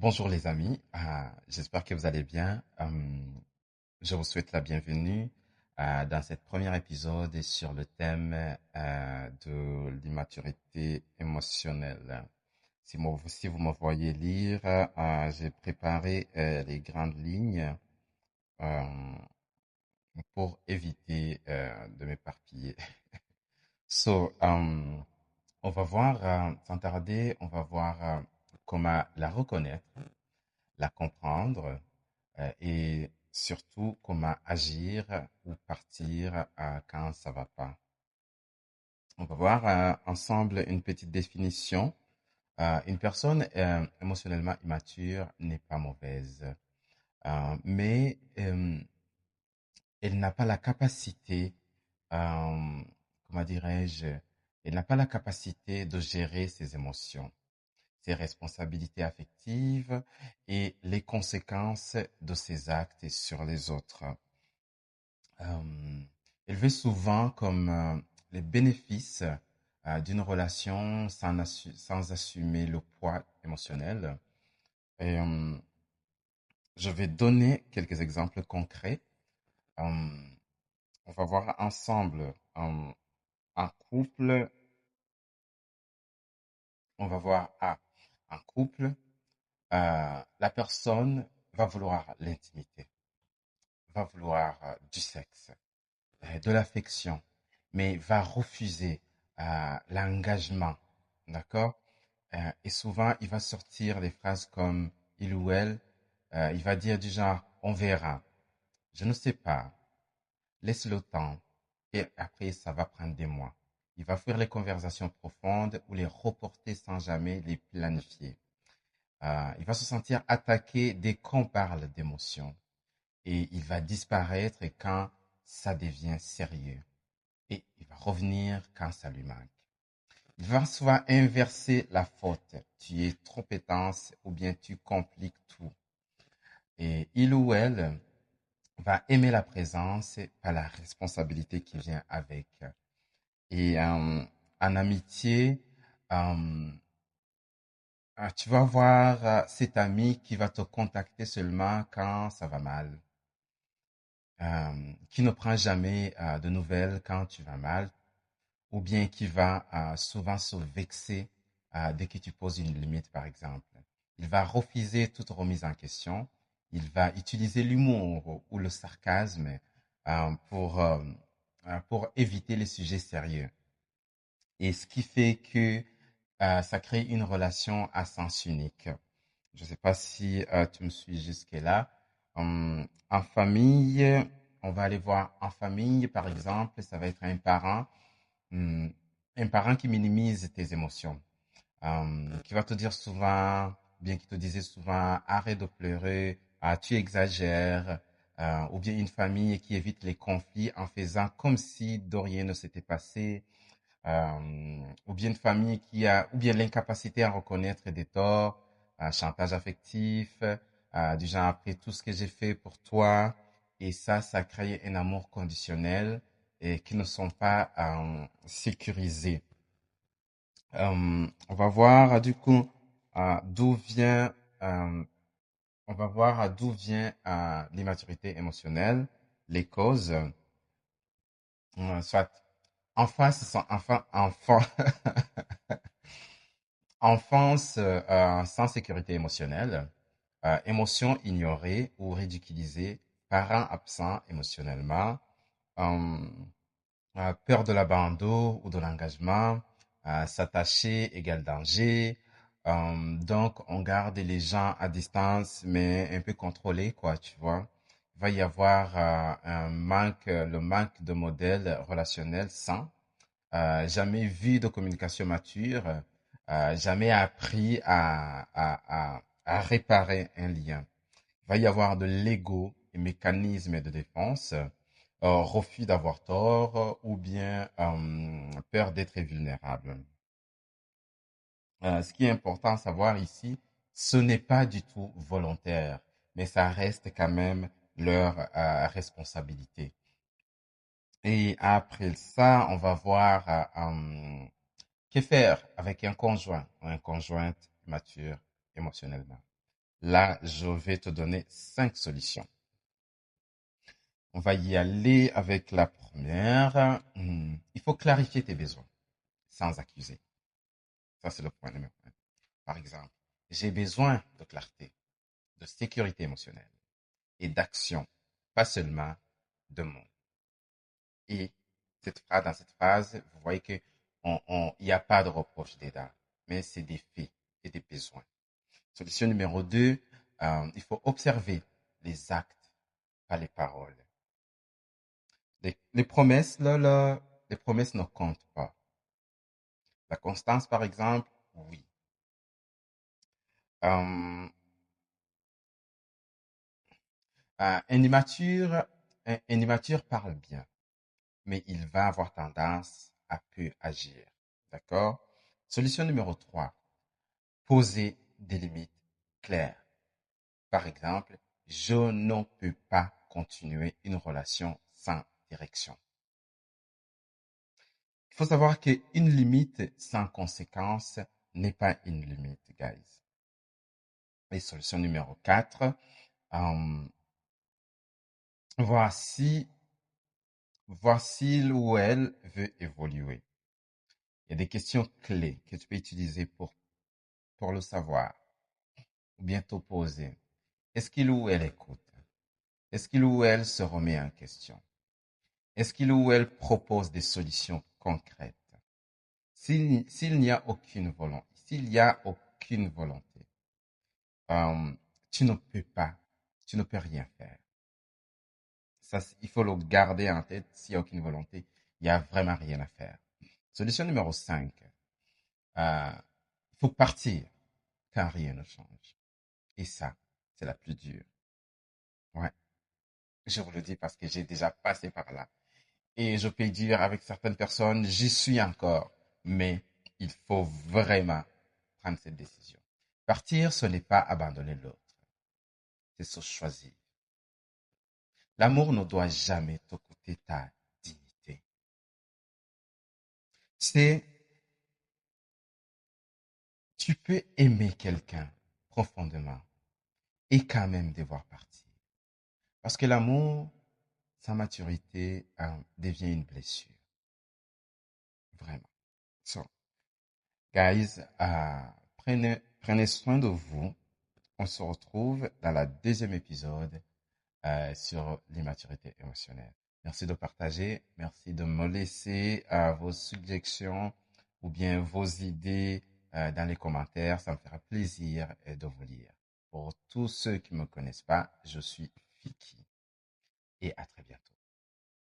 Bonjour les amis, j'espère que vous allez bien. Je vous souhaite la bienvenue dans cet premier épisode sur le thème de l'immaturité émotionnelle. Si vous me voyez lire, j'ai préparé les grandes lignes euh, pour éviter de m'éparpiller. On va voir, sans tarder, on va voir comment la reconnaître, la comprendre et surtout comment agir ou partir quand ça va pas. On va voir ensemble une petite définition. Une personne émotionnellement immature n'est pas mauvaise, mais elle n'a pas la capacité, comment dirais-je, elle n'a pas la capacité de gérer ses émotions, ses responsabilités affectives et les conséquences de ses actes sur les autres. Euh, Elle veut souvent comme les bénéfices d'une relation sans assumer le poids émotionnel. Et, je vais donner quelques exemples concrets. Euh, on va voir ensemble un couple. On va voir un couple. La personne va vouloir l'intimité, va vouloir du sexe, de l'affection, mais va refuser l'engagement, d'accord? Et souvent, il va sortir des phrases comme il ou elle, il va dire du genre, on verra, je ne sais pas, laisse le temps, et après, ça va prendre des mois. Il va faire les conversations profondes ou les reporter sans jamais les planifier. Il va se sentir attaqué dès qu'on parle d'émotions et il va disparaître quand ça devient sérieux et il va revenir quand ça lui manque. Il va souvent inverser la faute. Tu es trop intense ou bien tu compliques tout. Et il ou elle va aimer la présence et pas la responsabilité qui vient avec. Et en amitié, euh, tu vas voir cet ami qui va te contacter seulement quand ça va mal, qui ne prend jamais de nouvelles quand tu vas mal, ou bien qui va souvent se vexer dès que tu poses une limite, par exemple. Il va refuser toute remise en question. Il va utiliser l'humour ou le sarcasme euh, pour, euh, pour éviter les sujets sérieux. Et ce qui fait que ça crée une relation à sens unique. Je ne sais pas si tu me suis jusque-là. En famille, on va aller voir en famille, par exemple, ça va être hum, un parent qui minimise tes émotions, qui va te dire souvent, bien qui te disait souvent, arrête de pleurer, tu exagères, ou bien une famille qui évite les conflits en faisant comme si de rien ne s'était passé, ou bien une famille ou bien l'incapacité à reconnaître des torts, chantage affectif, du genre après tout ce que j'ai fait pour toi, et ça crée un amour conditionnel et qui ne sont pas sécurisés. On va voir du coup d'où vient, euh, on va voir d'où vient l'immaturité émotionnelle, les causes, soit en face, enfance sans sécurité émotionnelle, émotions ignorées ou ridiculisées, parents absents émotionnellement, euh, peur de l'abandon ou de l'engagement, s'attacher égale danger. Donc, on garde les gens à distance, mais un peu contrôlés, quoi, tu vois. Il va y avoir le manque de modèles relationnels sains, jamais vu de communication mature, jamais appris à réparer un lien. Il va y avoir de l'ego et mécanismes de défense, refus d'avoir tort ou bien peur d'être vulnérable. Ce qui est important à savoir ici, ce n'est pas du tout volontaire, mais ça reste quand même leur responsabilité. Et après ça, on va voir que faire avec un conjoint ou une conjointe mature émotionnellement. Là, je vais te donner 5 solutions. On va y aller avec la première. Il faut clarifier tes besoins sans accuser. Ça, c'est le point numéro un. Par exemple, j'ai besoin de clarté, de sécurité émotionnelle et d'action, pas seulement de mots. Et dans cette phrase, vous voyez que il n'y a pas de reproche dedans, mais c'est des faits et des besoins. Solution numéro 2, il faut observer les actes, pas les paroles. Les promesses, les promesses ne comptent pas. La constance, par exemple, oui. Euh, un immature, un immature parle bien, mais il va avoir tendance à peu agir. D'accord? Solution numéro 3, poser des limites claires. Par exemple, je ne peux pas continuer une relation sans direction. Il faut savoir qu'une limite sans conséquence n'est pas une limite, guys. Et solution numéro 4, euh, voici, voici où elle veut évoluer. Il y a des questions clés que tu peux utiliser pour le savoir ou bien t'opposer. Est-ce qu'il ou elle écoute? Est-ce qu'il ou elle se remet en question? Est-ce qu'il ou elle propose des solutions concrètes? S'il n'y a aucune volonté, s'il y a aucune volonté, euh, tu ne peux pas, tu ne peux rien faire. Ça, il faut le garder en tête. S'il n'y a aucune volonté, il n'y a vraiment rien à faire. Solution numéro 5. Il faut partir quand rien ne change. Et ça, c'est la plus dure. Ouais, je vous le dis parce que j'ai déjà passé par là. Et je peux dire avec certaines personnes, j'y suis encore. Mais il faut vraiment prendre cette décision. Partir, ce n'est pas abandonner l'autre, c'est se choisir. L'amour ne doit jamais te coûter ta dignité. C'est, tu peux aimer quelqu'un profondément et quand même devoir partir. Parce que l'amour, sa maturité, devient une blessure. Vraiment. So, guys, prenez soin de vous. On se retrouve dans la deuxième épisode sur l'immaturité émotionnelle. Merci de partager, merci de me laisser vos suggestions ou bien vos idées dans les commentaires. Ça me fera plaisir de vous lire. Pour tous ceux qui ne me connaissent pas, je suis Fiki et à très